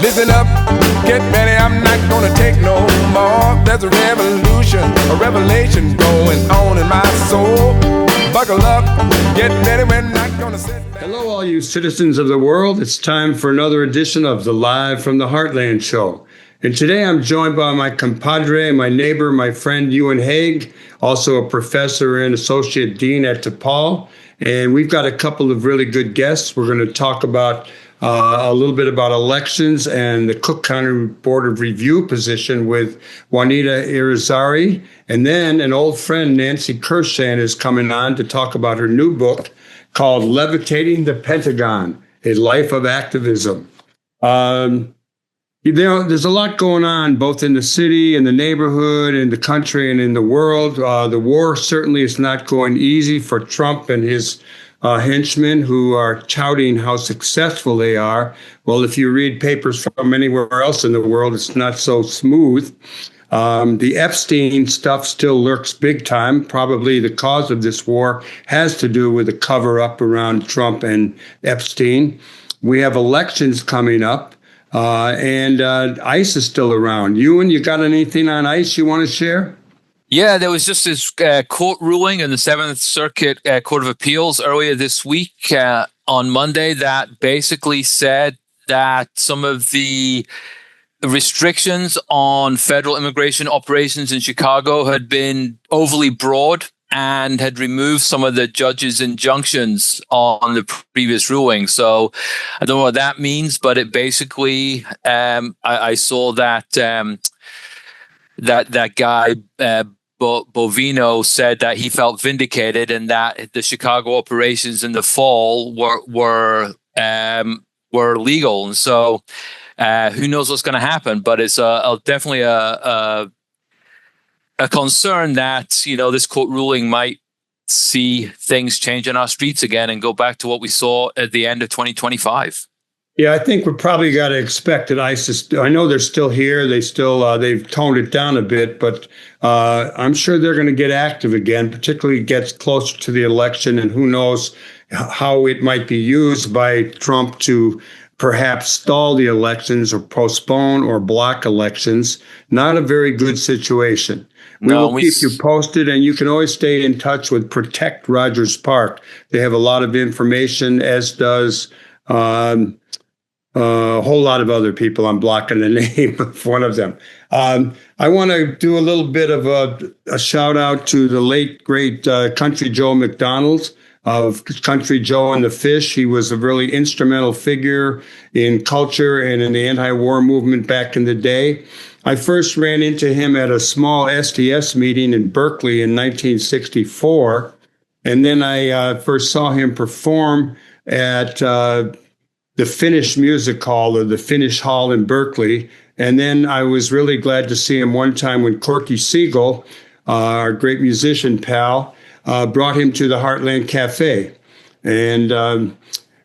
Listen up, get ready, I'm not gonna take no more. There's a revolution, a revelation going on in my soul. Buckle up, get ready, we're not gonna sit back. Hello, all you citizens of the world. It's time for another edition of the Live from the Heartland show. And today I'm joined by my compadre, my neighbor, my friend, Euan Hague, also a professor and associate dean at DePaul. And we've got a couple of really good guests. We're going to talk about a little bit about elections and the Cook County Board of Review position with Juanita Irazarry. And then an old friend, Nancy Kurshan, is coming on to talk about her new book called Levitating the Pentagon, A Life of Activism. There's a lot going on both in the city, in the neighborhood, in the country, and in the world. The war certainly is not going easy for Trump and his henchmen who are touting how successful they are. Well, if you read papers from anywhere else in the world, it's not so smooth. The Epstein stuff still lurks big time. Probably the cause of this war has to do with the cover-up around Trump and Epstein. We have elections coming up. And ICE is still around. Euan, you got anything on ICE you want to share? Yeah, there was just this court ruling in the Seventh Circuit Court of Appeals earlier this week on Monday that basically said that some of the restrictions on federal immigration operations in Chicago had been overly broad and had removed some of the judge's injunctions on the previous ruling. So I don't know what that means, but it basically, I saw that that guy Bovino said that he felt vindicated and that the Chicago operations in the fall were legal. And so who knows what's going to happen? But it's definitely a concern that, this court ruling might see things change on our streets again and go back to what we saw at the end of 2025. Yeah, I think we probably got to expect that ISIS, I know they're still here. They've toned it down a bit, but I'm sure they're going to get active again, particularly gets closer to the election, and who knows how it might be used by Trump to perhaps stall the elections or postpone or block elections. Not a very good situation. We will keep you posted, and you can always stay in touch with Protect Rogers Park. They have a lot of information, as does a whole lot of other people. I'm blocking the name of one of them. I want to do a little bit of a shout out to the late, great Country Joe McDonald of Country Joe and the Fish. He was a really instrumental figure in culture and in the anti-war movement back in the day. I first ran into him at a small STS meeting in Berkeley in 1964. And then I first saw him perform at the Finnish Music Hall, or the Finnish Hall in Berkeley. And then I was really glad to see him one time when Corky Siegel, our great musician pal, brought him to the Heartland Cafe. And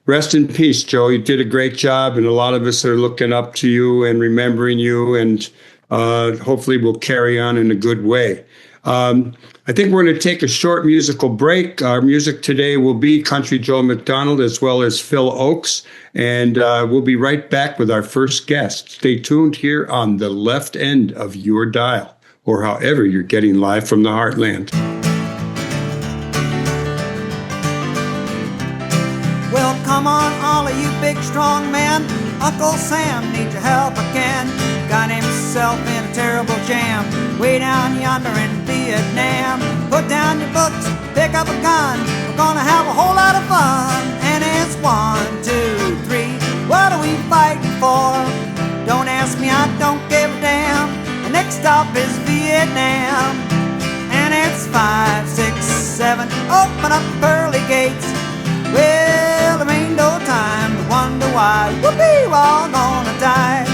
rest in peace, Joe. You did a great job, and a lot of us are looking up to you and remembering you, and hopefully we'll carry on in a good way. I think we're going to take a short musical break. Our music today will be Country Joe McDonald as well as Phil Ochs, and we'll be right back with our first guest. Stay tuned here on the left end of your dial, or however you're getting live from the Heartland. Well, come on, all of you big, strong men. Uncle Sam needs your help again. Got himself in a terrible jam way down yonder in Vietnam. Put down your books, pick up a gun. We're gonna have a whole lot of fun. And it's 1, 2, 3. What are we fighting for? Don't ask me, I don't give a damn. The next stop is Vietnam. And it's 5, 6, 7. Open up the pearly gates. Well, there ain't no time to wonder why. Whoopee, we're all gonna die.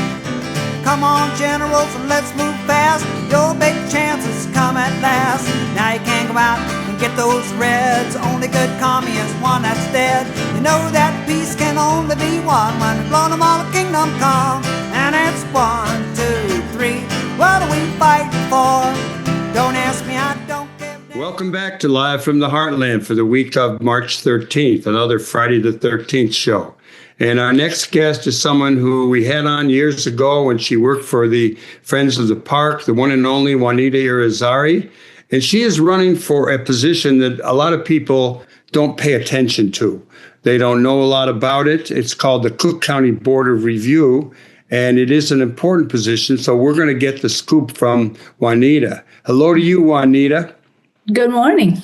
Come on, generals, and let's move fast. Your big chances come at last. Now you can't go out and get those reds. Only good commie is one that's dead. You know that peace can only be won when we've blown them all, the kingdom come. And it's 1, 2, 3. What are we fighting for? Don't ask me, I don't. Welcome back to Live from the Heartland for the week of March 13th, another Friday the 13th show. And our next guest is someone who we had on years ago when she worked for the Friends of the Park, the one and only Juanita Irazarry. And she is running for a position that a lot of people don't pay attention to. They don't know a lot about it. It's called the Cook County Board of Review, and it is an important position. So we're going to get the scoop from Juanita. Hello to you, Juanita. Good morning.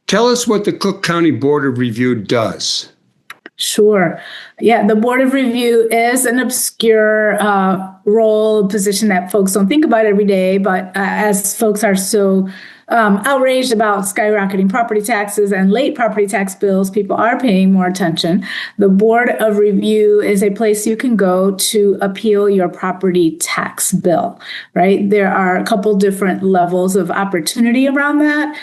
Tell us what the Cook County Board of Review does. Sure. Yeah, the Board of Review is an obscure role, position that folks don't think about every day. But as folks are so outraged about skyrocketing property taxes and late property tax bills, people are paying more attention. The Board of Review is a place you can go to appeal your property tax bill, right? There are a couple different levels of opportunity around that.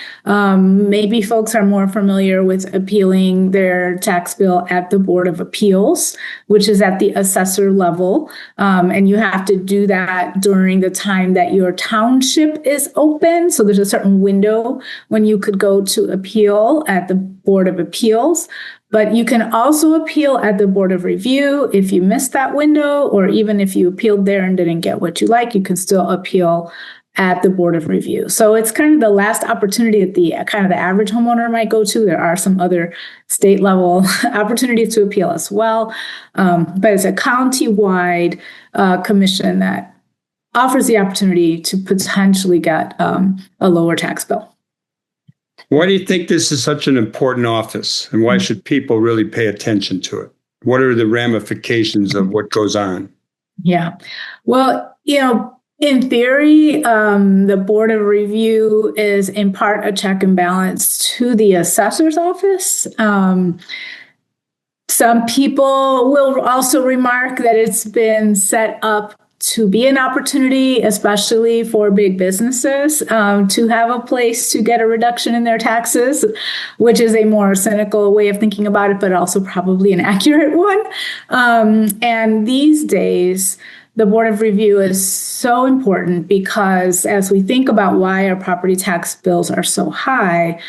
Maybe folks are more familiar with appealing their tax bill at the Board of Appeals, which is at the assessor level. And you have to do that during the time that your township is open. So there's a certain window when you could go to appeal at the Board of Appeals. But you can also appeal at the Board of Review if you missed that window, or even if you appealed there and didn't get what you like, you can still appeal at the Board of Review. So it's kind of the last opportunity that the average homeowner might go to. There are some other state level opportunities to appeal as well. But it's a county-wide commission that offers the opportunity to potentially get a lower tax bill. Why do you think this is such an important office, and why should people really pay attention to it? What are the ramifications of what goes on? Yeah. Well, in theory, the Board of Review is in part a check and balance to the assessor's office. Some people will also remark that it's been set up to be an opportunity, especially for big businesses, to have a place to get a reduction in their taxes, which is a more cynical way of thinking about it, but also probably an accurate one. And these days, the Board of Review is so important because as we think about why our property tax bills are so high,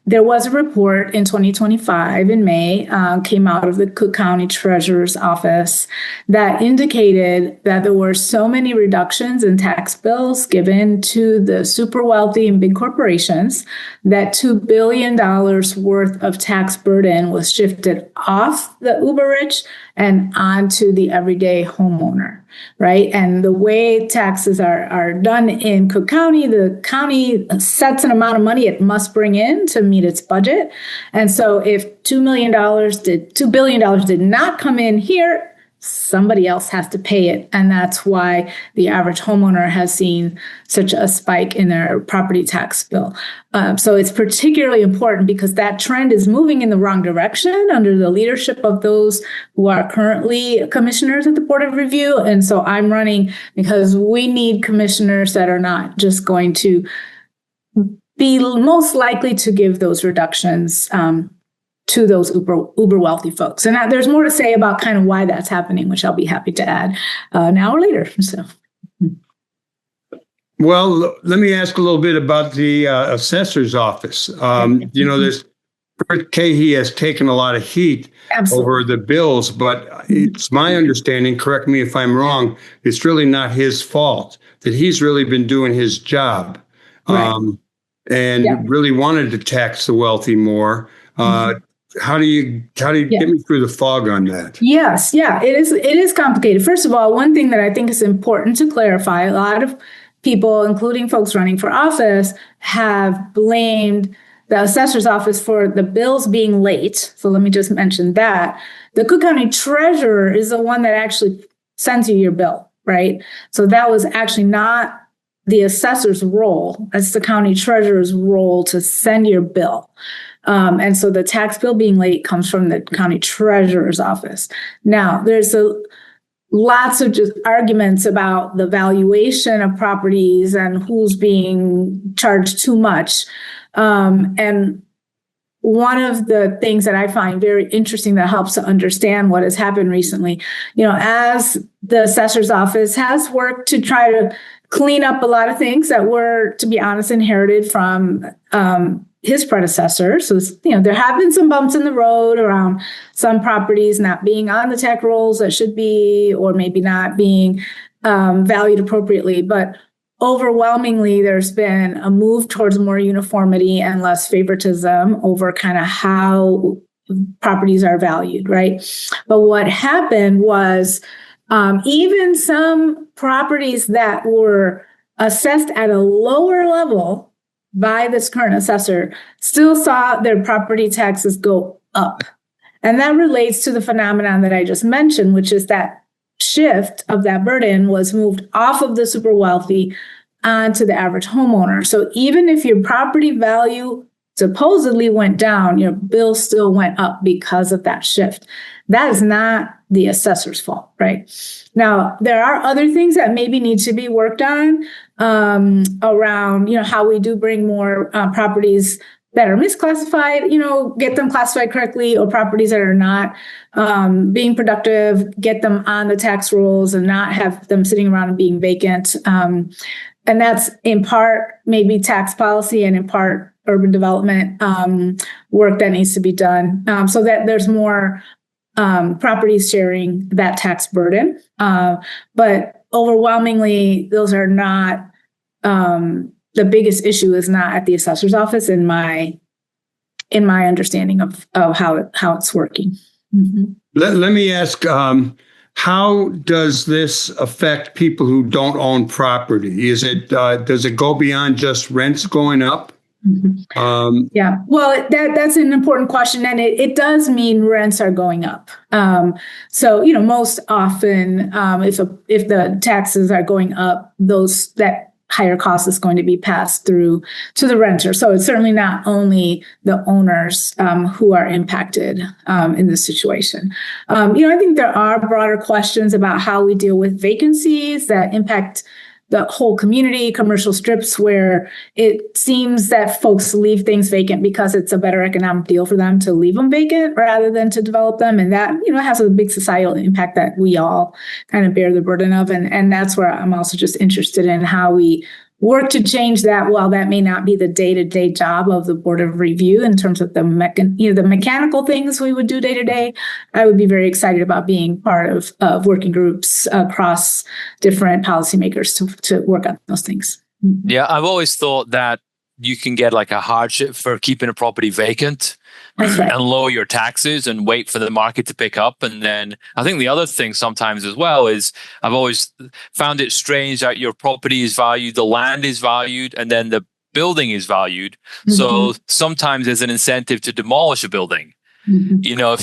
there was a report in 2025 in May, came out of the Cook County Treasurer's Office that indicated that there were so many reductions in tax bills given to the super wealthy and big corporations that $2 billion worth of tax burden was shifted off the uber rich and onto the everyday homeowner, right? And the way taxes are done in Cook County, the county sets an amount of money it must bring in to meet its budget. And so if $2 billion did not come in here, somebody else has to pay it. And that's why the average homeowner has seen such a spike in their property tax bill. So it's particularly important because that trend is moving in the wrong direction under the leadership of those who are currently commissioners at the Board of Review. And so I'm running because we need commissioners that are not just going to be most likely to give those reductions to those uber wealthy folks. And there's more to say about kind of why that's happening, which I'll be happy to add now or later. So. Well, let me ask a little bit about the assessor's office. This Kurt Cahey has taken a lot of heat over the bills, but it's my understanding, correct me if I'm wrong, it's really not his fault, that he's really been doing his job really wanted to tax the wealthy more. How do you get me through the fog on that? Yes, it is complicated. First of all, one thing that I think is important to clarify, a lot of people, including folks running for office, have blamed the assessor's office for the bills being late. So let me just mention that. The Cook County Treasurer is the one that actually sends you your bill, right? So that was actually not the assessor's role. It's the county treasurer's role to send your bill. And so the tax bill being late comes from the county treasurer's office. Now, there's lots of just arguments about the valuation of properties and who's being charged too much. And one of the things that I find very interesting that helps to understand what has happened recently, as the assessor's office has worked to try to clean up a lot of things that were, to be honest, inherited from his predecessor. So, there have been some bumps in the road around some properties not being on the tax rolls that should be, or maybe not being valued appropriately. But overwhelmingly, there's been a move towards more uniformity and less favoritism over kind of how properties are valued, right? But what happened was even some properties that were assessed at a lower level by this current assessor still saw their property taxes go up. And that relates to the phenomenon that I just mentioned, which is that shift of that burden was moved off of the super wealthy onto the average homeowner. So even if your property value supposedly went down, your bill still went up because of that shift. That is not the assessor's fault, right? Now, there are other things that maybe need to be worked on around, how we do bring more properties that are misclassified, get them classified correctly, or properties that are not being productive, get them on the tax rolls and not have them sitting around and being vacant. And that's in part maybe tax policy and in part urban development work that needs to be done so that there's more properties sharing that tax burden. But overwhelmingly, those are not the biggest issue is not at the assessor's office in my understanding of how it's working. Mm-hmm. Let me ask, how does this affect people who don't own property? Is it does it go beyond just rents going up? Mm-hmm. Yeah, well, that's an important question, and it does mean rents are going up. So most often, if the taxes are going up, that higher cost is going to be passed through to the renter. So it's certainly not only the owners who are impacted in this situation. I think there are broader questions about how we deal with vacancies that impact the whole community, commercial strips, where it seems that folks leave things vacant because it's a better economic deal for them to leave them vacant rather than to develop them. And that, has a big societal impact that we all kind of bear the burden of. And that's where I'm also just interested in how we work to change that. While that may not be the day-to-day job of the Board of Review in terms of the mechanical things we would do day-to-day, I would be very excited about being part of working groups across different policymakers to work on those things. Yeah, I've always thought that you can get like a hardship for keeping a property vacant. That's right. And lower your taxes and wait for the market to pick up. And then I think the other thing sometimes as well is I've always found it strange that your property is valued, the land is valued, and then the building is valued. Mm-hmm. So sometimes there's an incentive to demolish a building. Mm-hmm.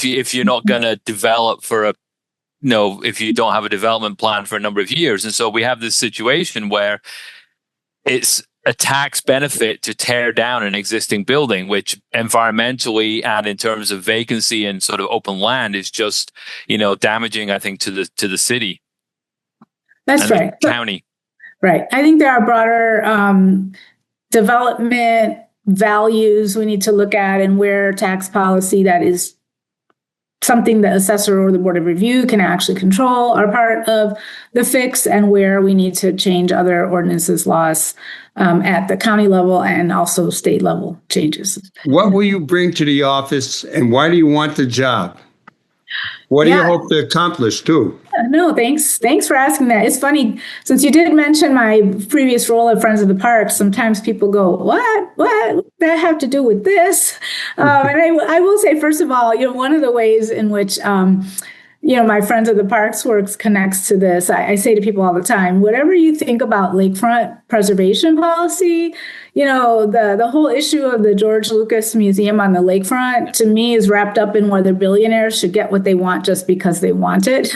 If you're not going to develop if you don't have a development plan for a number of years. And so we have this situation where it's a tax benefit to tear down an existing building, which environmentally and in terms of vacancy and sort of open land is just, damaging, I think, to the city. That's right. The county. Right. I think there are broader development values we need to look at, and where tax policy that is something the assessor or the Board of Review can actually control are part of the fix, and where we need to change other ordinances, laws at the county level and also state level changes. What will you bring to the office, and why do you want the job? What do you hope to accomplish too? No, thanks for asking that. It's funny, since you did mention my previous role at Friends of the Park, sometimes people go, what does that have to do with this? And I will say, first of all, one of the ways in which my Friends of the Parks works connects to this. I say to people all the time, whatever you think about lakefront preservation policy, the whole issue of the George Lucas Museum on the lakefront, to me, is wrapped up in whether billionaires should get what they want just because they want it.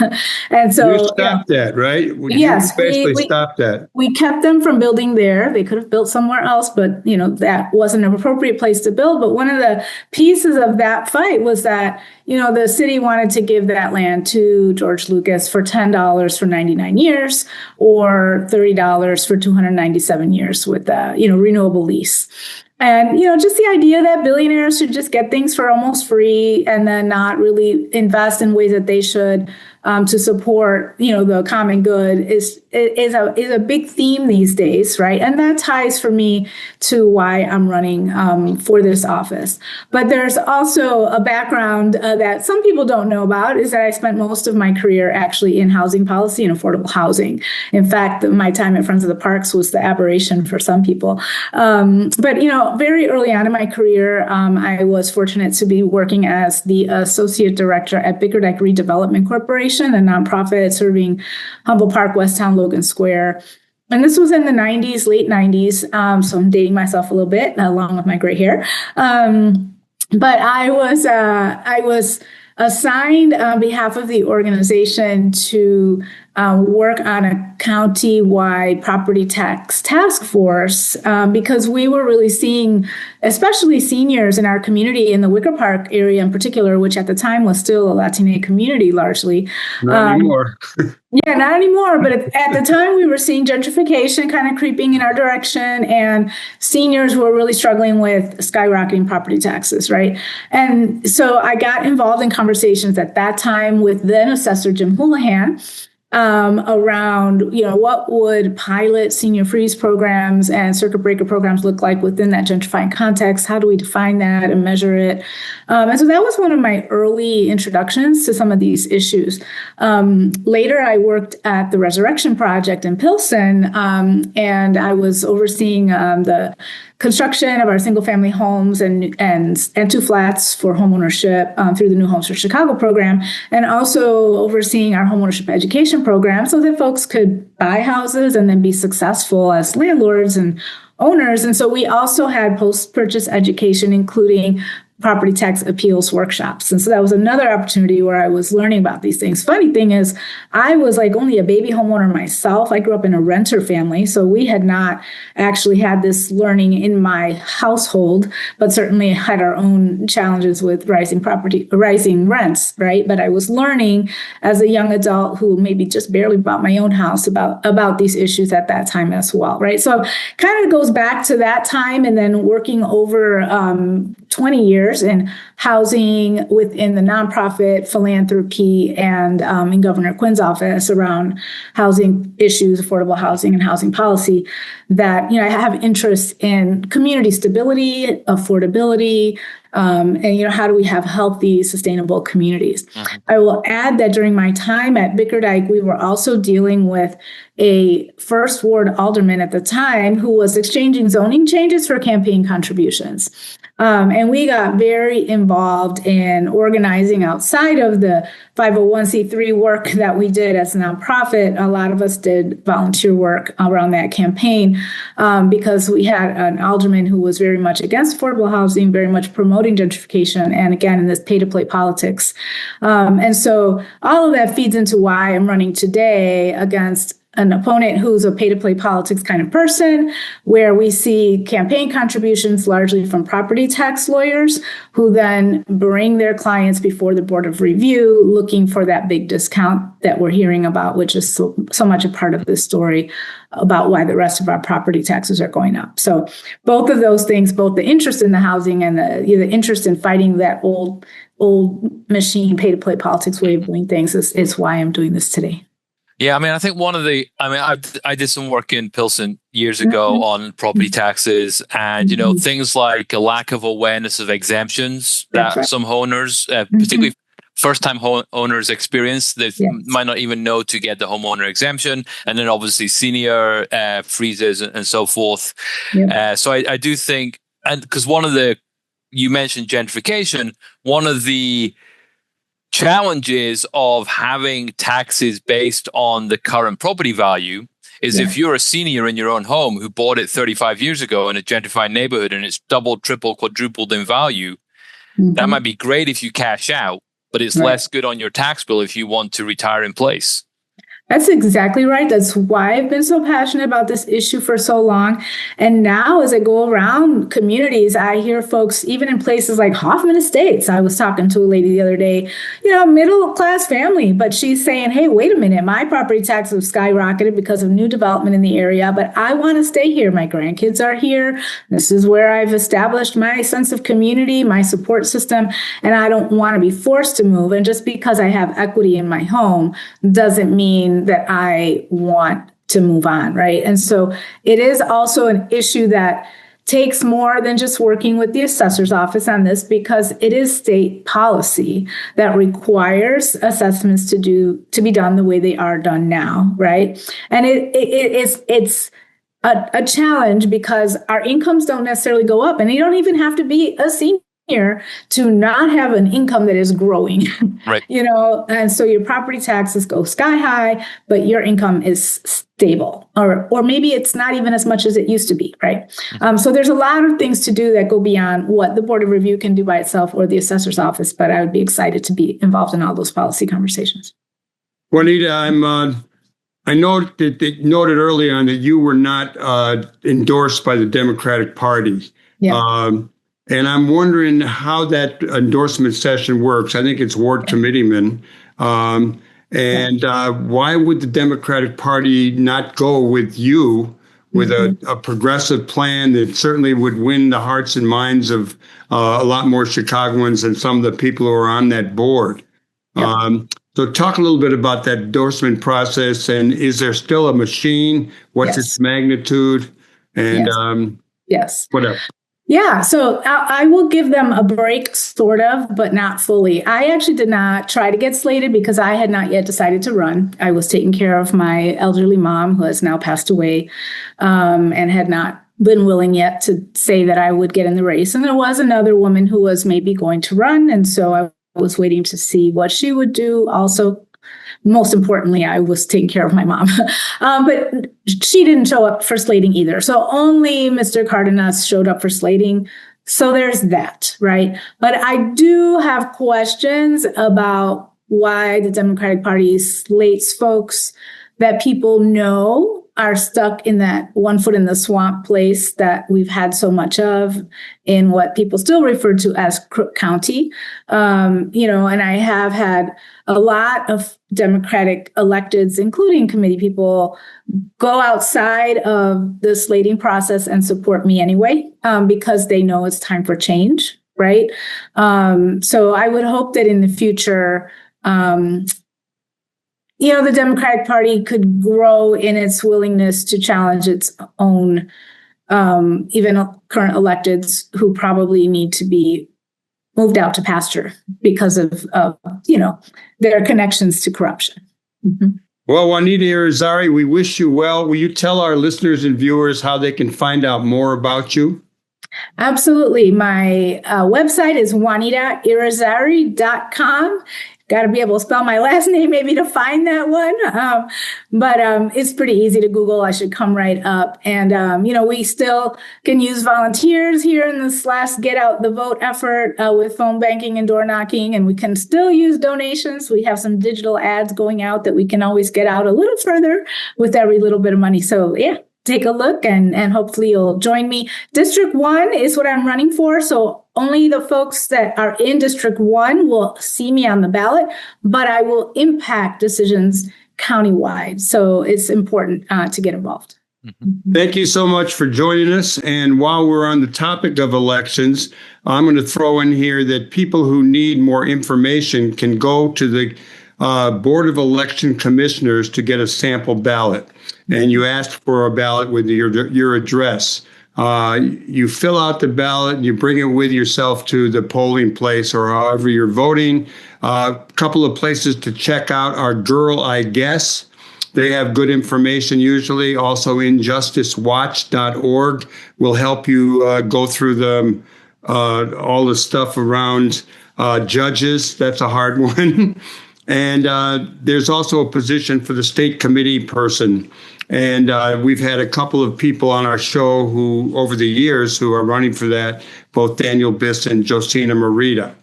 And so you stopped that, right? Yes, you basically stopped that. We kept them from building there. They could have built somewhere else, but that wasn't an appropriate place to build. But one of the pieces of that fight was that the city wanted to give that land to George Lucas for $10 for 99 years or $30 for 297 years with a renewable lease. And, just the idea that billionaires should just get things for almost free and then not really invest in ways that they should to support, the common good is a big theme these days, right? And that ties for me to why I'm running for this office. But there's also a background that some people don't know about, is that I spent most of my career actually in housing policy and affordable housing. In fact, my time at Friends of the Parks was the aberration for some people. But very early on in my career, I was fortunate to be working as the associate director at Bickerdike Redevelopment Corporation, a nonprofit serving Humboldt Park, Westtown, Logan Square. And this was in the 90s, late 90s. So I'm dating myself a little bit, along with my gray hair. But I was assigned on behalf of the organization to work on a county-wide property tax task force because we were really seeing, especially seniors in our community in the Wicker Park area in particular, which at the time was still a Latina community largely. Not anymore. Yeah, not anymore. But at the time, we were seeing gentrification kind of creeping in our direction, and seniors were really struggling with skyrocketing property taxes, right? And so I got involved in conversations at that time with then Assessor Jim Houlihan around, what would pilot senior freeze programs and circuit breaker programs look like within that gentrifying context? How do we define that and measure it? And so that was one of my early introductions to some of these issues. Later, I worked at the Resurrection Project in Pilsen, and I was overseeing the construction of our single-family homes and two flats for homeownership through the New Homes for Chicago program, and also overseeing our homeownership education program so that folks could buy houses and then be successful as landlords and owners. And so we also had post-purchase education, including property tax appeals workshops. And so that was another opportunity where I was learning about these things. Funny thing is, I was like only a baby homeowner myself. I grew up in a renter family, so we had not actually had this learning in my household, but certainly had our own challenges with rising rents, right? But I was learning as a young adult who maybe just barely bought my own house about these issues at that time as well, right? So kind of goes back to that time, and then working over 20 years in housing within the nonprofit philanthropy and in Governor Quinn's office around housing issues, affordable housing and housing policy, that, I have interest in community stability, affordability, and, how do we have healthy, sustainable communities? Mm-hmm. I will add that during my time at Bickerdike, we were also dealing with a first ward alderman at the time who was exchanging zoning changes for campaign contributions. And we got very involved in organizing outside of the 501c3 work that we did as a nonprofit. A lot of us did volunteer work around that campaign because we had an alderman who was very much against affordable housing, very much promoting gentrification, and again, in this pay-to-play politics. And so all of that feeds into why I'm running today against an opponent who's a pay-to-play politics kind of person, where we see campaign contributions largely from property tax lawyers who then bring their clients before the Board of Review looking for that big discount that we're hearing about, which is so much a part of this story about why the rest of our property taxes are going up. So both of those things, both the interest in the housing and the interest in fighting that old machine pay-to-play politics way of doing things is why I'm doing this today. Yeah, I think I did some work in Pilsen years ago on property taxes, and things like a lack of awareness of exemptions that some owners, particularly first-time owners, experience. They might not even know to get the homeowner exemption, and then obviously senior freezes and so forth. Yeah. So I do think, and because you mentioned gentrification, one of the challenges of having taxes based on the current property value is if you're a senior in your own home who bought it 35 years ago in a gentrified neighborhood and it's doubled, tripled, quadrupled in value, that might be great if you cash out, but it's less good on your tax bill if you want to retire in place. That's exactly right. That's why I've been so passionate about this issue for so long. And now as I go around communities, I hear folks, even in places like Hoffman Estates. I was talking to a lady the other day, middle class family, but she's saying, hey, wait a minute, my property taxes have skyrocketed because of new development in the area, but I want to stay here. My grandkids are here. This is where I've established my sense of community, my support system, and I don't want to be forced to move. And just because I have equity in my home doesn't mean that I want to move on, right? And so it is also an issue that takes more than just working with the assessor's office on this, because it is state policy that requires assessments to be done the way they are done now, right? And it's a challenge because our incomes don't necessarily go up, and you don't even have to be a senior to not have an income that is growing, right? And so your property taxes go sky high, but your income is stable, or maybe it's not even as much as it used to be, right? So there's a lot of things to do that go beyond what the Board of Review can do by itself or the assessor's office, but I would be excited to be involved in all those policy conversations. Juanita, I know that they noted early on that you were not endorsed by the Democratic Party. Yeah. And I'm wondering how that endorsement session works. I think it's ward committeemen. Why would the Democratic Party not go with you with a progressive plan that certainly would win the hearts and minds of a lot more Chicagoans than some of the people who are on that board? Yeah. So talk a little bit about that endorsement process, and is there still a machine? What's its magnitude? And yes. What else? Yeah, so I will give them a break, sort of, but not fully. I actually did not try to get slated because I had not yet decided to run. I was taking care of my elderly mom, who has now passed away, and had not been willing yet to say that I would get in the race. And there was another woman who was maybe going to run, and so I was waiting to see what she would do. Also, most importantly, I was taking care of my mom, but she didn't show up for slating either. So only Mr. Cardenas showed up for slating. So there's that, right? But I do have questions about why the Democratic Party slates folks that people know are stuck in that one foot in the swamp place that we've had so much of in what people still refer to as Crook County. And I have had a lot of Democratic electeds, including committee people, go outside of the slating process and support me anyway, because they know it's time for change, right? So I would hope that in the future, the Democratic Party could grow in its willingness to challenge its own, even current electeds who probably need to be moved out to pasture because of their connections to corruption. Mm-hmm. Well, Juanita Irazarry, we wish you well. Will you tell our listeners and viewers how they can find out more about you? Absolutely. My website is juanitairazarry.com. Got to be able to spell my last name maybe to find that one. But it's pretty easy to Google. I should come right up. And, we still can use volunteers here in this last Get Out the Vote effort with phone banking and door knocking. And we can still use donations. We have some digital ads going out that we can always get out a little further with every little bit of money. So, yeah. Take a look and hopefully you'll join me. District 1 is what I'm running for. So only the folks that are in District 1 will see me on the ballot, but I will impact decisions countywide. So it's important to get involved. Thank you so much for joining us. And while we're on the topic of elections, I'm going to throw in here that people who need more information can go to the Board of Election Commissioners to get a sample ballot. And you ask for a ballot with your address. You fill out the ballot and you bring it with yourself to the polling place or however you're voting. A couple of places to check out are Girl, I Guess. They have good information usually. Also, injusticewatch.org will help you go through all the stuff around judges. That's a hard one. And there's also a position for the state committee person. And we've had a couple of people on our show who, over the years, who are running for that, both Daniel Biss and Josina Morita.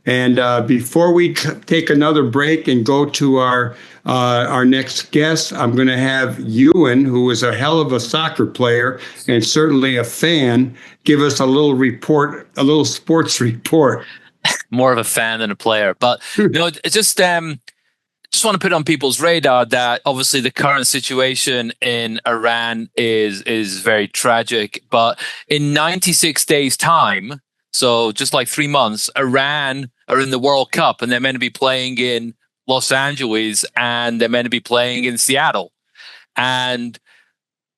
And before we take another break and go to our next guest, I'm going to have Euan, who is a hell of a soccer player and certainly a fan, give us a little report, a little sports report. More of a fan than a player, but it's just want to put on people's radar that obviously the current situation in Iran is very tragic. But in 96 days' time, so just like 3 months, Iran are in the World Cup, and they're meant to be playing in Los Angeles, and they're meant to be playing in Seattle. And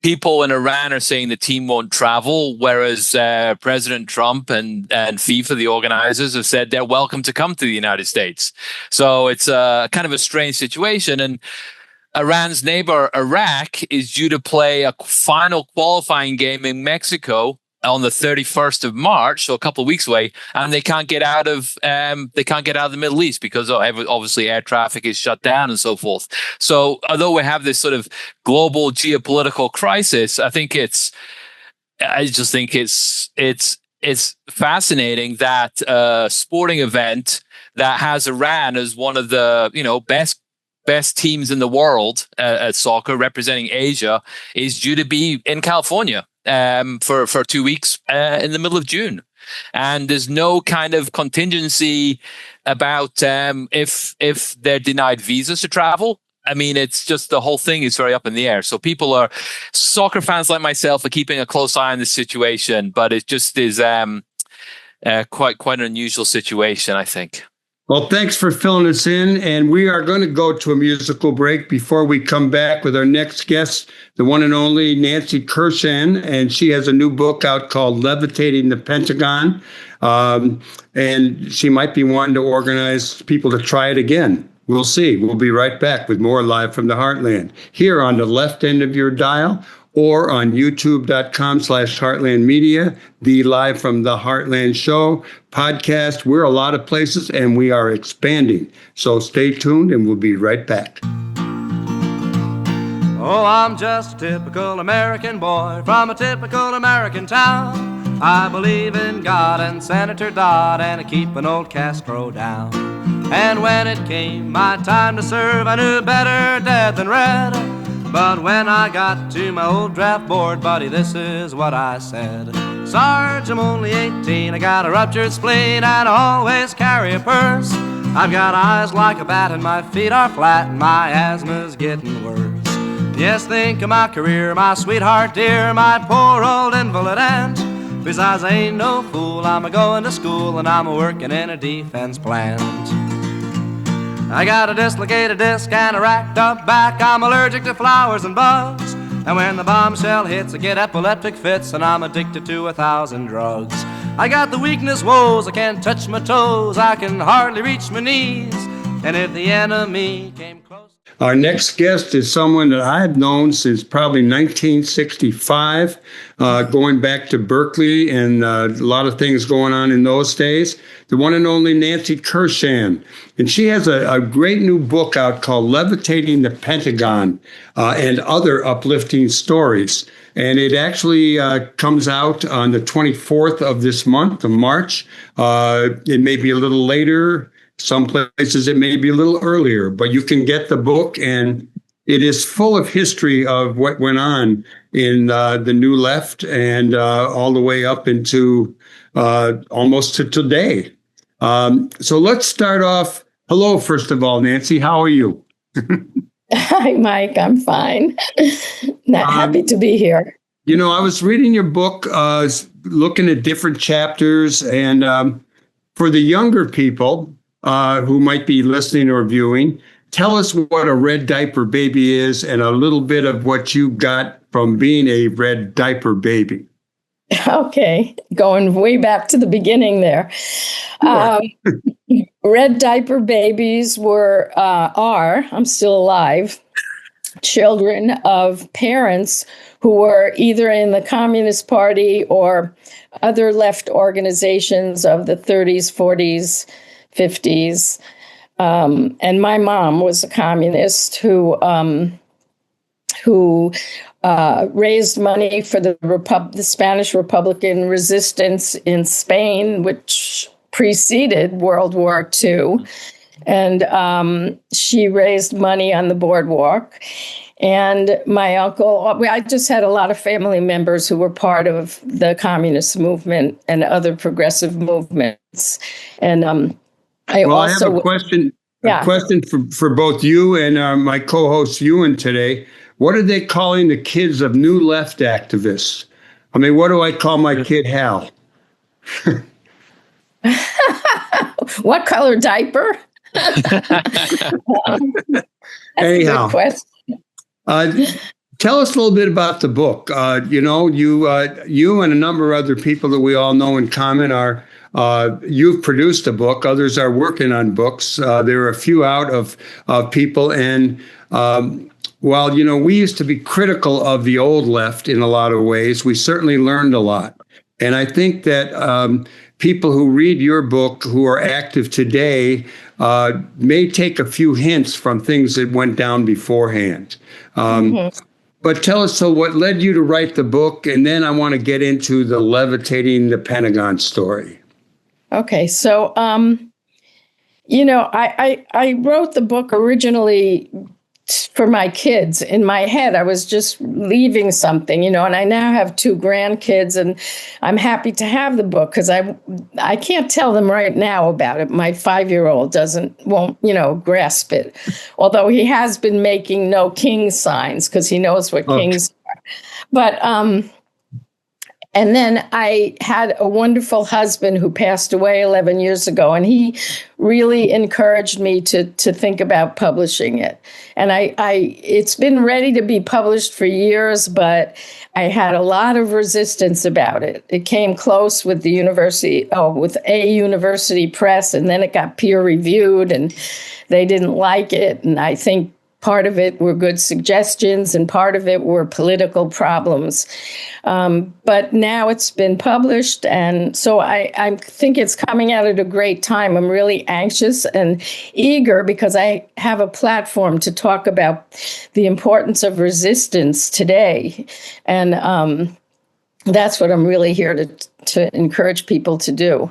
people in Iran are saying the team won't travel, whereas President Trump and FIFA, the organizers, have said they're welcome to come to the United States. So it's kind of a strange situation. And Iran's neighbor, Iraq, is due to play a final qualifying game in Mexico on the 31st of March, so a couple of weeks away, and they can't get out of the Middle East because obviously air traffic is shut down and so forth. So although we have this sort of global geopolitical crisis, I just think it's fascinating that a sporting event that has Iran as one of the best teams in the world at soccer representing Asia is due to be in California for 2 weeks in the middle of June. And there's no kind of contingency about if they're denied visas to travel. I mean, it's just the whole thing is very up in the air. So soccer fans like myself are keeping a close eye on this situation, but it just is quite an unusual situation, I think. Well, thanks for filling us in, and we are going to go to a musical break before we come back with our next guest, the one and only Nancy Kurshan, and she has a new book out called Levitating the Pentagon, and she might be wanting to organize people to try it again. We'll see. We'll be right back with more Live from the Heartland here on the left end of your dial or on youtube.com/Heartland Media, the Live from the Heartland show podcast. We're a lot of places and we are expanding. So stay tuned and we'll be right back. Oh, I'm just a typical American boy from a typical American town. I believe in God and Senator Dodd and I keep an old Castro down. And when it came my time to serve, I knew better dead than red. But when I got to my old draft board, buddy, this is what I said. Sarge, I'm only 18, I got a ruptured spleen, and I always carry a purse. I've got eyes like a bat, and my feet are flat, and my asthma's getting worse. Yes, think of my career, my sweetheart dear, my poor old invalid aunt. Besides, I ain't no fool, I'm a-going to school, and I'm a-working in a defense plant. I got a dislocated disc and a racked up back. I'm allergic to flowers and bugs. And when the bombshell hits, I get epileptic fits, and I'm addicted to 1,000 drugs. I got the weakness woes, I can't touch my toes, I can hardly reach my knees. And if the enemy came close... Our next guest is someone that I've known since probably 1965, going back to Berkeley and a lot of things going on in those days. The one and only Nancy Kurshan. And she has a great new book out called Levitating the Pentagon and Other Uplifting Stories. And it actually comes out on the 24th of this month of March. It may be a little later. Some places it may be a little earlier, but you can get the book, and it is full of history of what went on in the New Left and all the way up into almost to today. So let's start off. Hello, first of all, Nancy. How are you? Hi, Mike. I'm fine. Happy to be here. You know, I was reading your book, looking at different chapters, and for the younger people who might be listening or viewing, tell us what a red diaper baby is and a little bit of what you got from being a red diaper baby. Okay, going way back to the beginning there. Sure. Red diaper babies are, I'm still alive, children of parents who were either in the Communist Party or other left organizations of the 30s, 40s, 50s. And my mom was a communist who raised money for the Spanish Republican resistance in Spain, which preceded World War II. And she raised money on the boardwalk. And my uncle, I just had a lot of family members who were part of the communist movement and other progressive movements. And I have a question. A question for both you and my co-host Euan today. What are they calling the kids of New Left activists? I mean, what do I call my kid Hal? What color diaper? Anyhow, tell us a little bit about the book. You and a number of other people that we all know in common are. You've produced a book. Others are working on books. There are a few out of people. And while, we used to be critical of the old left in a lot of ways, we certainly learned a lot. And I think that people who read your book, who are active today, may take a few hints from things that went down beforehand. But tell us, so what led you to write the book? And then I want to get into the Levitating the Pentagon story. Okay, so, I wrote the book originally for my kids. In my head, I was just leaving something, and I now have 2 grandkids, and I'm happy to have the book because I can't tell them right now about it. My 5-year-old won't grasp it, although he has been making no king signs because he knows what kings are. But and then I had a wonderful husband who passed away 11 years ago, and he really encouraged me to think about publishing it. And it's been ready to be published for years, but I had a lot of resistance about it. It came close with with a university press, and then it got peer reviewed, and they didn't like it. And I think part of it were good suggestions, and part of it were political problems. But now it's been published, and so I think it's coming out at a great time. I'm really anxious and eager because I have a platform to talk about the importance of resistance today. And that's what I'm really here to encourage people to do.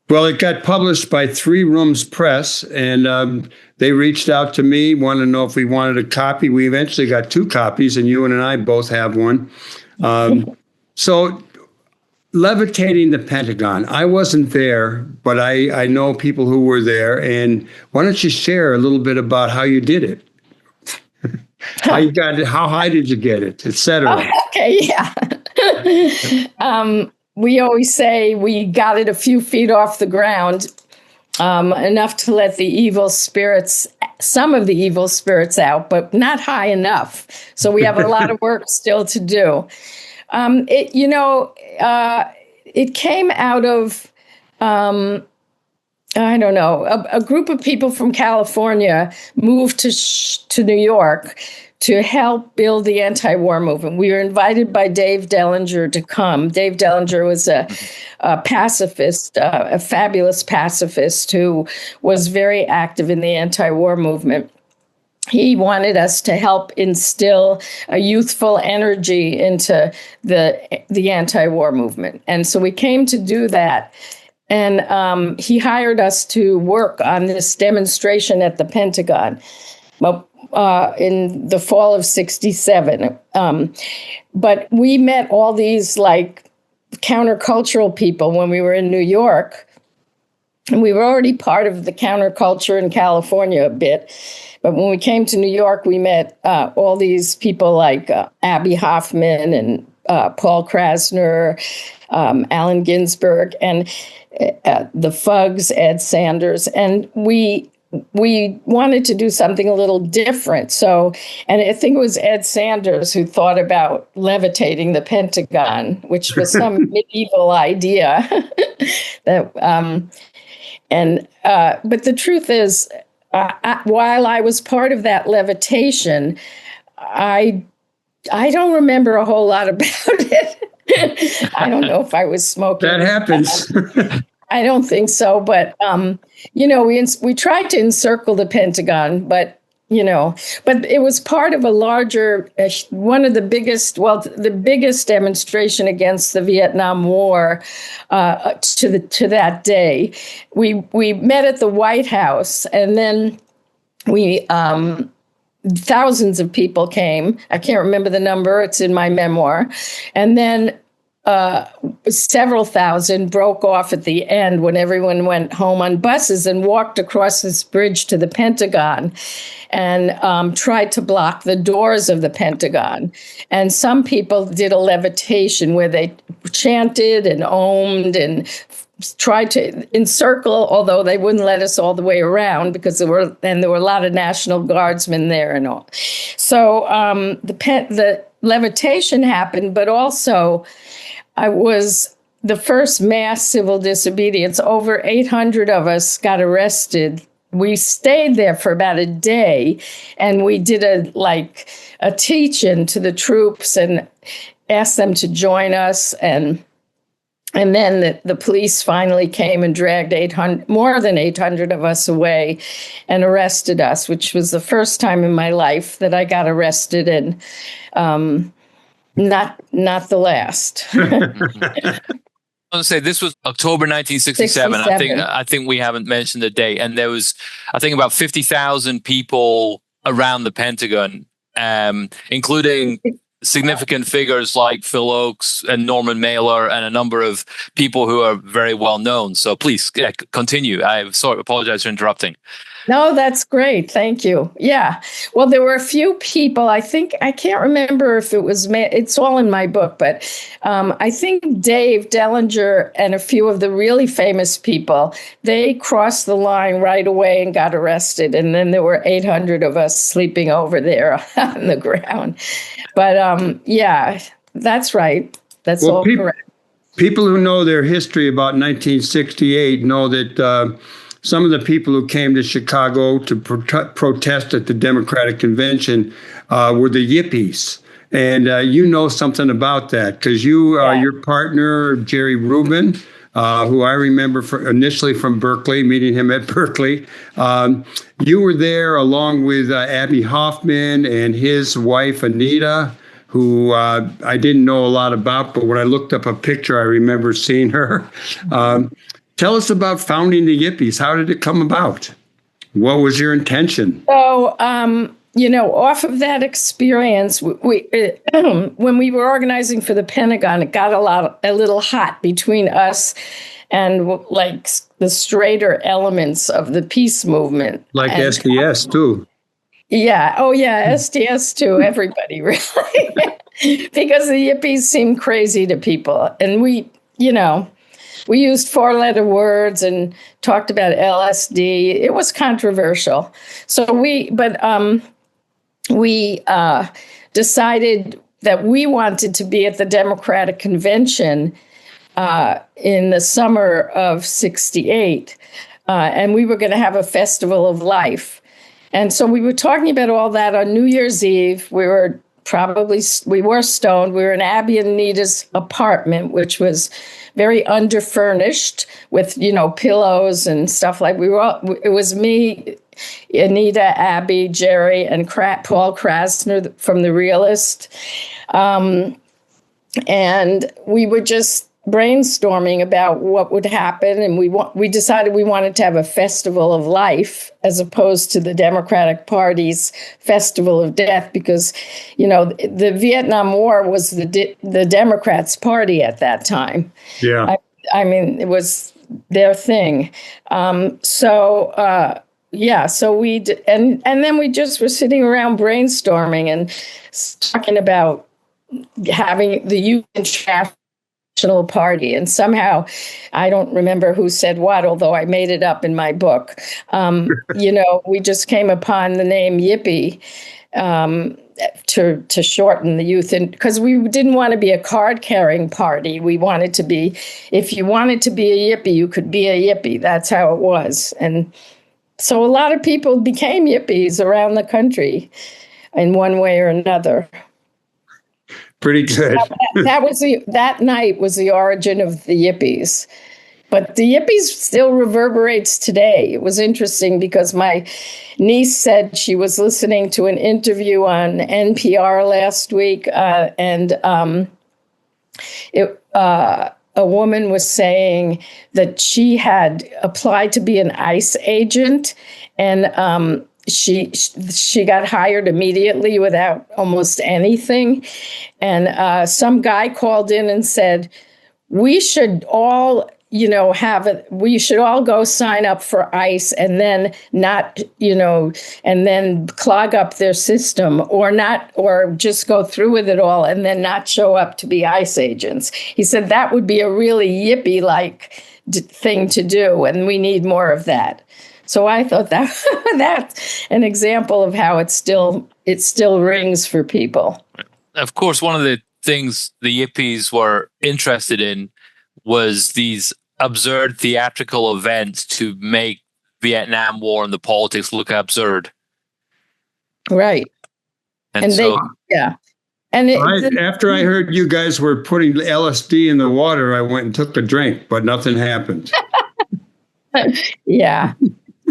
Well, it got published by Three Rooms Press, and they reached out to me, wanted to know if we wanted a copy. We eventually got 2 copies, and Euan and I both have one. So, Levitating the Pentagon. I wasn't there, but I know people who were there. And why don't you share a little bit about how you did it? How you got it? How high did you get it, et cetera? Okay, yeah. We always say we got it a few feet off the ground, enough to let some of the evil spirits out, but not high enough. So we have a lot of work still to do. It came out of, a group of people from California moved to New York to help build the anti-war movement. We were invited by Dave Dellinger to come. Dave Dellinger was a pacifist, a fabulous pacifist who was very active in the anti-war movement. He wanted us to help instill a youthful energy into the anti-war movement. And so we came to do that. And he hired us to work on this demonstration at the Pentagon in the fall of '67. But we met all these countercultural people when we were in New York. And we were already part of the counterculture in California a bit. But when we came to New York, we met all these people like Abby Hoffman and Paul Krasner, Allen Ginsberg, and the Fugs, Ed Sanders. And we wanted to do something a little different. So, and I think it was Ed Sanders who thought about levitating the Pentagon, which was some medieval idea. But the truth is, while I was part of that levitation, I don't remember a whole lot about it. I don't know if I was smoking. That happens. I don't think so, but we tried to encircle the Pentagon, but but it was part of a larger, one of the biggest demonstration against the Vietnam War to that day. We met at the White House, and then thousands of people came. I can't remember the number. It's in my memoir. And then several thousand broke off at the end when everyone went home on buses and walked across this bridge to the Pentagon and tried to block the doors of the Pentagon. And some people did a levitation where they chanted and ohmed and tried to encircle, although they wouldn't let us all the way around because there were a lot of National Guardsmen there and all. So the levitation happened, but also I was the first mass civil disobedience. Over 800 of us got arrested. We stayed there for about a day, and we did a teach-in to the troops and asked them to join us. And then the police finally came and dragged more than 800 of us away and arrested us, which was the first time in my life that I got arrested, and not the last. I want to say this was October 1967. I think we haven't mentioned the date, and there was, I think, about 50,000 people around the Pentagon, including significant figures like Phil Ochs and Norman Mailer and a number of people who are very well known. So please continue. I apologize for interrupting. No, that's great. Thank you. Yeah. Well, there were a few people. I can't remember if it was, it's all in my book, but I think Dave Dellinger and a few of the really famous people, they crossed the line right away and got arrested. And then there were 800 of us sleeping over there on the ground. But yeah, that's right. That's all correct. People who know their history about 1968 know that some of the people who came to Chicago to protest at the Democratic Convention were the Yippies. And you know something about that because your partner, Jerry Rubin, who I remember initially from Berkeley, meeting him at Berkeley. You were there along with Abbie Hoffman and his wife, Anita, who I didn't know a lot about, but when I looked up a picture, I remember seeing her. Tell us about founding the Yippies. How did it come about? What was your intention? So, off of that experience, when we were organizing for the Pentagon, it got a little hot between us and like the straighter elements of the peace movement. Like SDS too. Yeah. Oh, yeah. SDS too. Everybody, really. Because the Yippies seemed crazy to people. And we used 4-letter words and talked about LSD. It was controversial. So we decided that we wanted to be at the Democratic Convention in the summer of '68. And we were going to have a festival of life. And so we were talking about all that on New Year's Eve. We were stoned. We were in Abbie and Anita's apartment, which was very underfurnished with, pillows and stuff like it was me, Anita, Abbie, Jerry, and Paul Krasner from The Realist. And we were just brainstorming about what would happen. And we decided we wanted to have a festival of life as opposed to the Democratic Party's festival of death, because, the Vietnam War was the Democrats' party at that time. Yeah. I mean, it was their thing. So we and then we just were sitting around brainstorming and talking about having the youth National Party. And somehow, I don't remember who said what, although I made it up in my book. We just came upon the name Yippie to shorten the youth. And because we didn't want to be a card-carrying party. We wanted to be, if you wanted to be a Yippie, you could be a Yippie. That's how it was. And so a lot of people became Yippies around the country in one way or another. Pretty good. That night was the origin of the Yippies. But the yippies still reverberates today. It was interesting because my niece said she was listening to an interview on NPR last week, and a woman was saying that she had applied to be an ICE agent, and she got hired immediately without almost anything. And some guy called in and said, we should all, we should all go sign up for ICE and then not, and then clog up their system or just go through with it all and then not show up to be ICE agents. He said that would be a really yippie-like thing to do, and we need more of that. So I thought that that's an example of how it still rings for people. Of course, one of the things the yippies were interested in was these absurd theatrical events to make Vietnam War and the politics look absurd. Right. And so, And after I heard you guys were putting LSD in the water, I went and took a drink, but nothing happened. Yeah.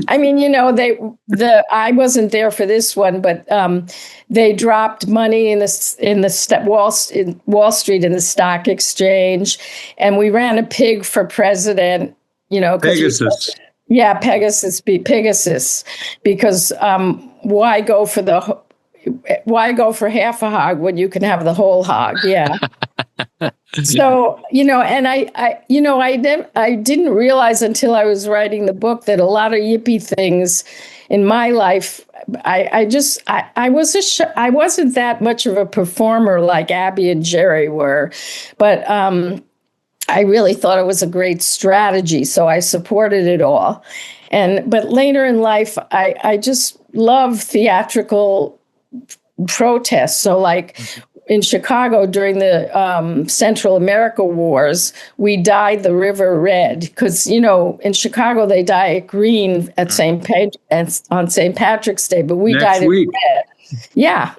I mean, I wasn't there for this one, but they dropped money in Wall Street in the stock exchange, and we ran a pig for president. Pegasus. Pegasus, because why go for half a hog when you can have the whole hog? Yeah. So, and I didn't realize until I was writing the book that a lot of yippie things in my life, I wasn't that much of a performer like Abby and Jerry were, but I really thought it was a great strategy. So I supported it all. But later in life, I just love theatrical protests. So like in Chicago during the Central America Wars, we dyed the river red because, in Chicago they dye it green at on St. Patrick's Day, but we dyed it red. Yeah.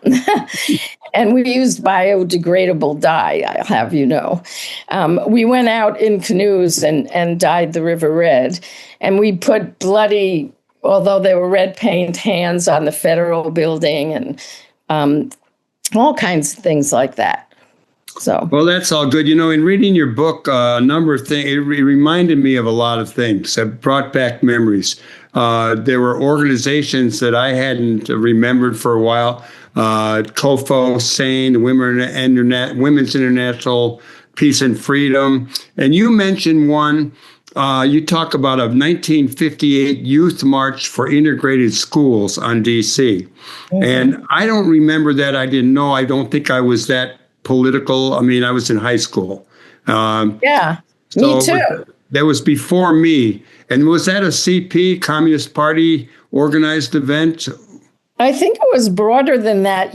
And we used biodegradable dye, I'll have you know. We went out in canoes and dyed the river red. And we put bloody, although they were red paint, hands on the federal building and all kinds of things like that. So, well, that's all good. In reading your book, a number of things, it reminded me of a lot of things. It brought back memories. There were organizations that I hadn't remembered for a while. COFO, SANE, Women's International Peace and Freedom. And you mentioned one, you talk about a 1958 Youth March for Integrated Schools on D.C. Mm-hmm. And I don't remember that. I didn't know. I don't think I was that political. I mean, I was in high school. Me too. That was before me. And was that a CP, Communist Party organized event? I think it was broader than that.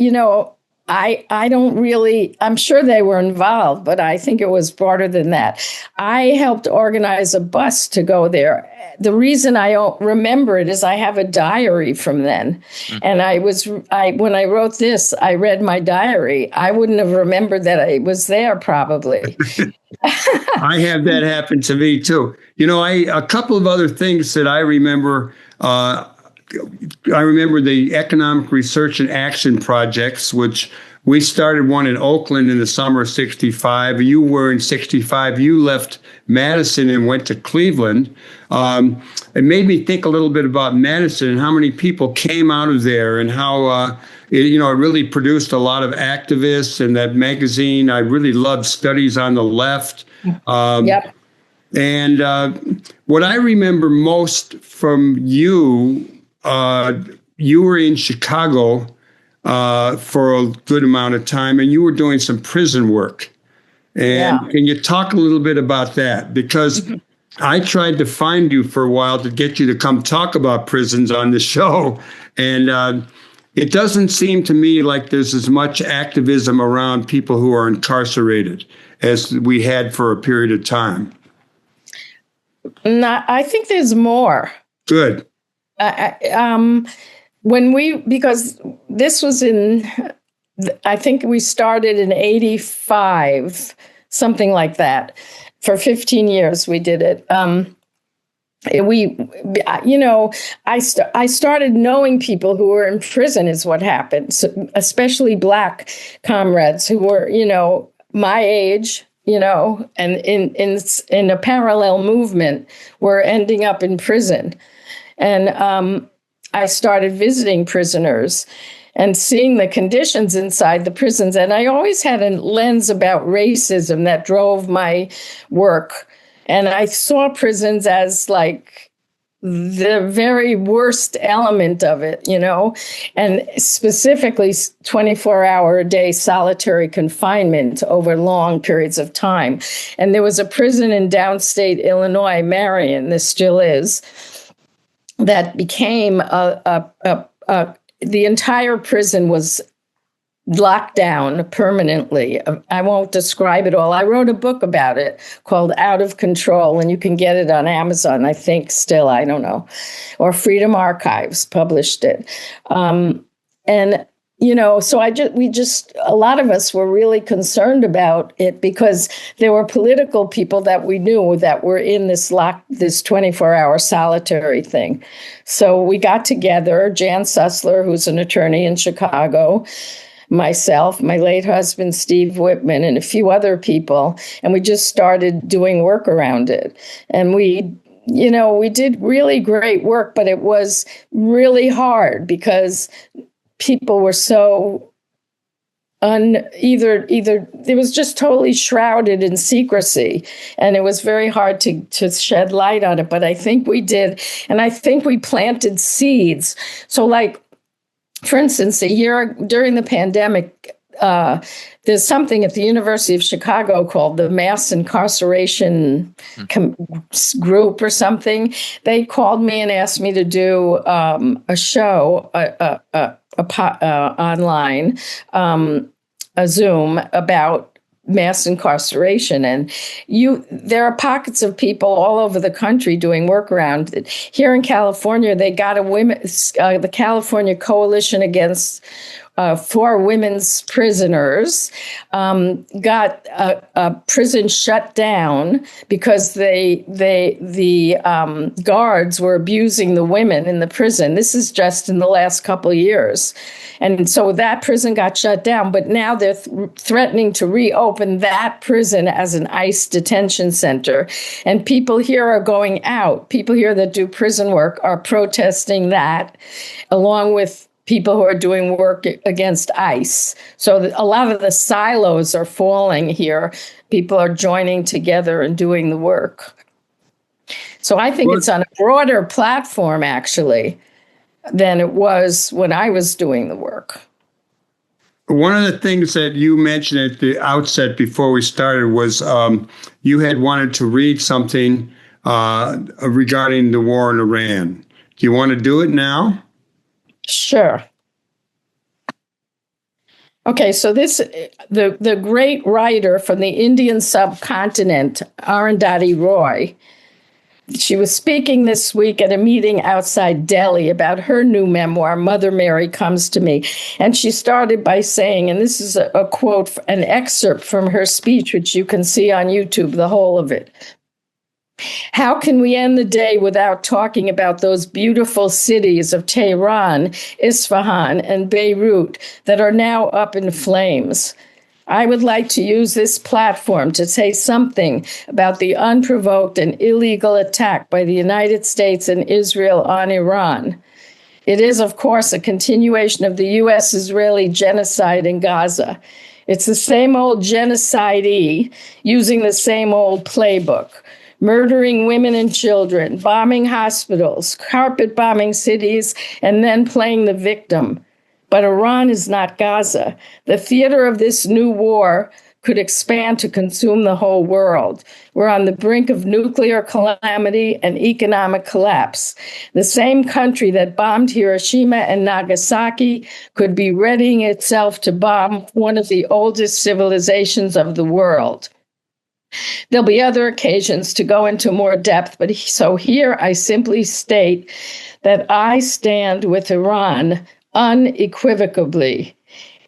I don't really, I'm sure they were involved, but I think it was broader than that. I helped organize a bus to go there. The reason I don't remember it is I have a diary from then. Mm-hmm. And when I wrote this, I read my diary. I wouldn't have remembered that I was there probably. I have that happen to me too. A couple of other things that I remember, I remember the Economic Research and Action Projects, which we started one in Oakland in the summer of 65. You were in 65. You left Madison and went to Cleveland. It made me think a little bit about Madison and how many people came out of there and how, it really produced a lot of activists. And that magazine, I really loved Studies on the Left. Yep. And what I remember most from you, you were in Chicago for a good amount of time, and you were doing some prison work. And Can you talk a little bit about that? Because I tried to find you for a while to get you to come talk about prisons on the show. And it doesn't seem to me like there's as much activism around people who are incarcerated as we had for a period of time. No, I think there's more. Good. Because this was I think we started in 85. something like that. For 15 years, we did it. I started knowing people who were in prison is what happened, so especially Black comrades who were, my age, and in a parallel movement were ending up in prison. And I started visiting prisoners and seeing the conditions inside the prisons. And I always had a lens about racism that drove my work. And I saw prisons as like the very worst element of it, and specifically 24-hour-a-day solitary confinement over long periods of time. And there was a prison in downstate Illinois, Marion, this still is, that became the entire prison was locked down permanently. I won't describe it all. I wrote a book about it called Out of Control, and you can get it on Amazon, I think, still, I don't know, or Freedom Archives published it. So a lot of us were really concerned about it because there were political people that we knew that were in this 24-hour solitary thing. So we got together, Jan Sussler, who's an attorney in Chicago, myself, my late husband, Steve Whitman, and a few other people, and we just started doing work around it. And we did really great work, but it was really hard because people were so either it was just totally shrouded in secrecy, and it was very hard to shed light on it. But I think we did, and I think we planted seeds. So, like, for instance, a year during the pandemic, there's something at the University of Chicago called the Mass Incarceration Group or something. They called me and asked me to do a show, online, a Zoom about mass incarceration. And there are pockets of people all over the country doing work around it. Here in California, they got the California Coalition Against for Women's Prisoners got a prison shut down because the guards were abusing the women in the prison. This is just in the last couple of years. And so that prison got shut down, but now they're threatening to reopen that prison as an ICE detention center. And people here are going out. People here that do prison work are protesting that, along with people who are doing work against ICE. So a lot of the silos are falling here. People are joining together and doing the work. So I think it's on a broader platform, actually, than it was when I was doing the work. One of the things that you mentioned at the outset before we started was you had wanted to read something regarding the war in Iran. Do you want to do it now? Sure. Okay, so the great writer from the Indian subcontinent, Arundhati Roy, she was speaking this week at a meeting outside Delhi about her new memoir, Mother Mary Comes to Me. And she started by saying, and this is a quote, an excerpt from her speech, which you can see on YouTube, the whole of it. How can we end the day without talking about those beautiful cities of Tehran, Isfahan, and Beirut that are now up in flames? I would like to use this platform to say something about the unprovoked and illegal attack by the United States and Israel on Iran. It is, of course, a continuation of the U.S.-Israeli genocide in Gaza. It's the same old genocide using the same old playbook. Murdering women and children, bombing hospitals, carpet bombing cities, and then playing the victim. But Iran is not Gaza. The theater of this new war could expand to consume the whole world. We're on the brink of nuclear calamity and economic collapse. The same country that bombed Hiroshima and Nagasaki could be readying itself to bomb one of the oldest civilizations of the world. There'll be other occasions to go into more depth, but so here I simply state that I stand with Iran unequivocally.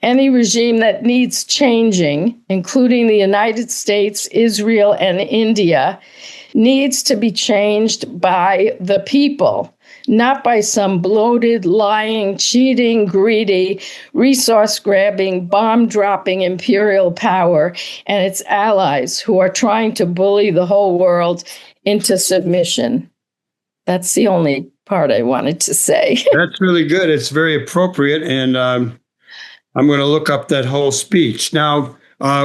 Any regime that needs changing, including the United States, Israel, and India, needs to be changed by the people, not by some bloated, lying, cheating, greedy, resource-grabbing, bomb-dropping imperial power and its allies who are trying to bully the whole world into submission. That's the only part I wanted to say. That's really good. It's very appropriate, and I'm going to look up that whole speech. Now,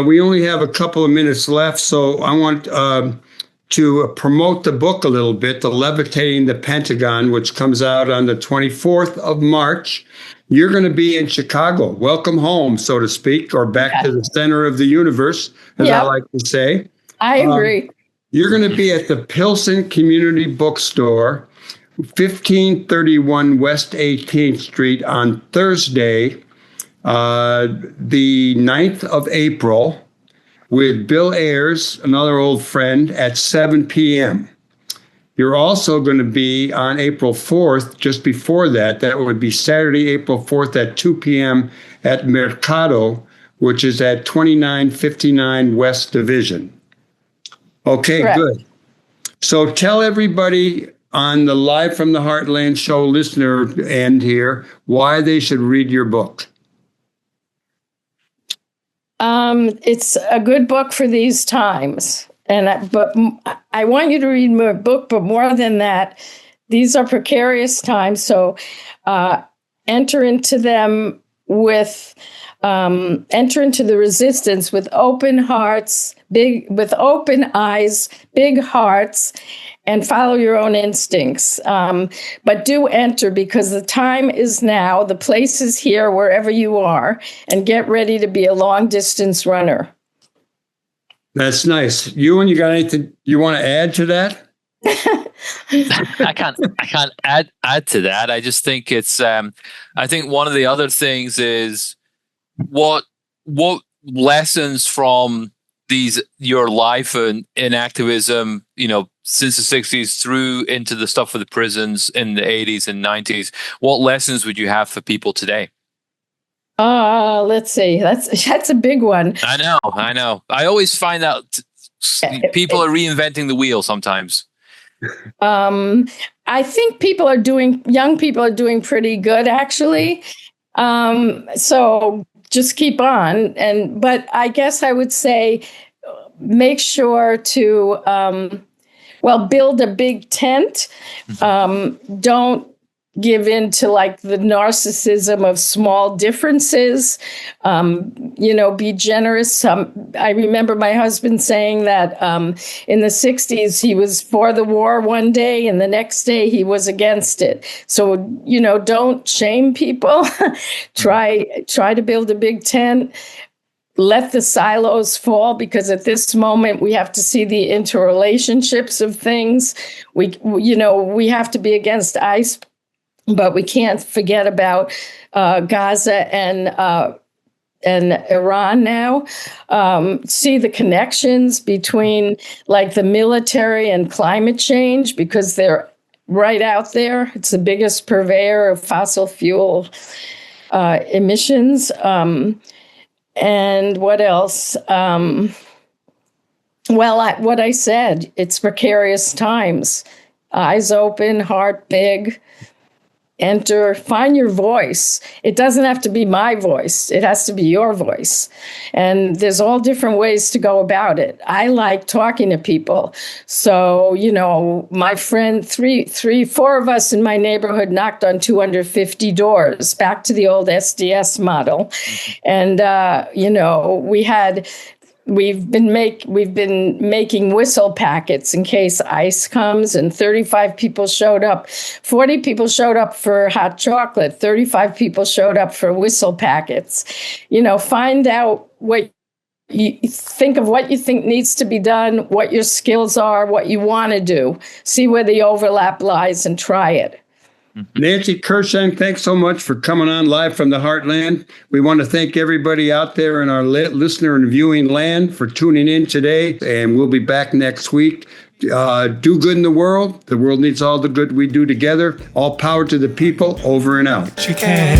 we only have a couple of minutes left, so I want to promote the book a little bit, The Levitating the Pentagon, which comes out on the 24th of March. You're going to be in Chicago. Welcome home, so to speak, or back to the center of the universe, as I like to say. I agree. You're going to be at the Pilsen Community Bookstore, 1531 West 18th Street on Thursday, the 9th of April, with Bill Ayers, another old friend, at 7 p.m. You're also going to be on April 4th, just before that. That would be Saturday, April 4th at 2 p.m. at Mercado, which is at 2959 West Division. Okay, correct. Good. So tell everybody on the Live from the Heartland show listener end here why they should read your book. It's a good book for these times, but I want you to read my book. But more than that, these are precarious times. So enter into them enter into the resistance with open hearts, with open eyes, big hearts, and follow your own instincts. But do enter, because the time is now, the place is here, wherever you are, and get ready to be a long distance runner. That's nice. Euan, you got anything you want to add to that? I can't add to that. I just think it's I think one of the other things is what lessons from your life in activism, since the 60s through into the stuff with the prisons in the 80s and 90s, what lessons would you have for people today? Let's see. That's a big one. I know. I always find out people are reinventing the wheel sometimes. I think young people are doing pretty good, actually. So just keep on. But I guess I would say, make sure to, build a big tent. Don't give in to the narcissism of small differences. Be generous. I remember my husband saying that in the 60s, he was for the war one day and the next day he was against it. So, don't shame people. Try to build a big tent. Let the silos fall, because at this moment we have to see the interrelationships of things. We have to be against ICE, but we can't forget about Gaza and Iran now. See the connections between the military and climate change, because they're right out there. It's the biggest purveyor of fossil fuel emissions. And what else? What I said, it's precarious times. Eyes open, heart big. Enter, find your voice. It doesn't have to be my voice. It has to be your voice. And there's all different ways to go about it. I like talking to people. So, my friend, four of us in my neighborhood knocked on 250 doors, back to the old SDS model. And, We've been making whistle packets in case ICE comes, and 35 people showed up. 40 people showed up for hot chocolate. 35 people showed up for whistle packets. Find out what you think of, what you think needs to be done, what your skills are, what you want to do. See where the overlap lies and try it. Nancy Kurshan, thanks so much for coming on Live from the Heartland. We want to thank everybody out there in our listener and viewing land for tuning in today, and we'll be back next week. Do good in the world. The world needs all the good we do together. All power to the people. Over and out. She can.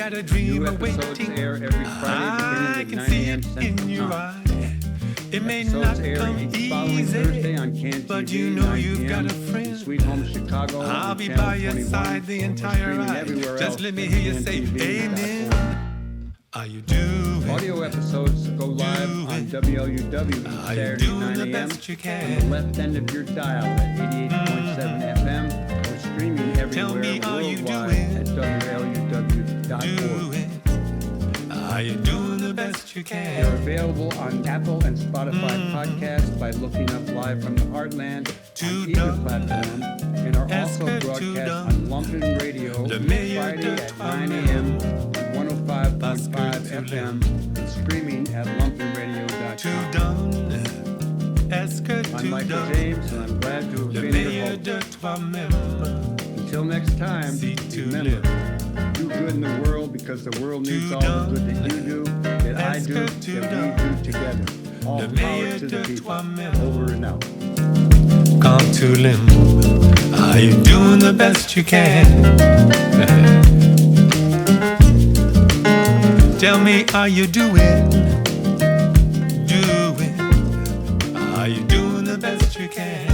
got a dream New episodes awaiting. air every Friday I beginning can at 9 see a.m. it Central in your Time. eye. It may Episodes not air come each following Thursday on easy, Can but TV, you know 9 you've got p.m. a friend. Sweet Home Chicago. I'll on be Channel by your 21, side the or entire streaming ride. everywhere Just else let me at hear you say cantv.org. amen. How you doing? Audio episodes go live on WLUW How you Saturday doing 9 the a.m. best you on can? the left end of your dial at 88.7 FM or streaming Tell me, everywhere are you worldwide doing? at WLUW.org. Doing? How you doing the best you They're can? available on Apple and Spotify podcasts by looking up Live from the Heartland on either platform, and are also broadcast on Lumpen Radio Friday at 9 a.m. on 105.5 FM and streaming at Too lumpenradio.com. done. Est-ce que I'm tu Michael donnes James, and I'm glad to have le been your meilleur host. de toi-même? Until next time, Si tu remember, do good in the world because the world needs all the good that you do, that I do, that we do together. All Le power meilleur to the de people. toi-même. Over and out. Quand tu l'aimes, are you doing the best you can? Tell me, are you doing? Are you doing the best you can?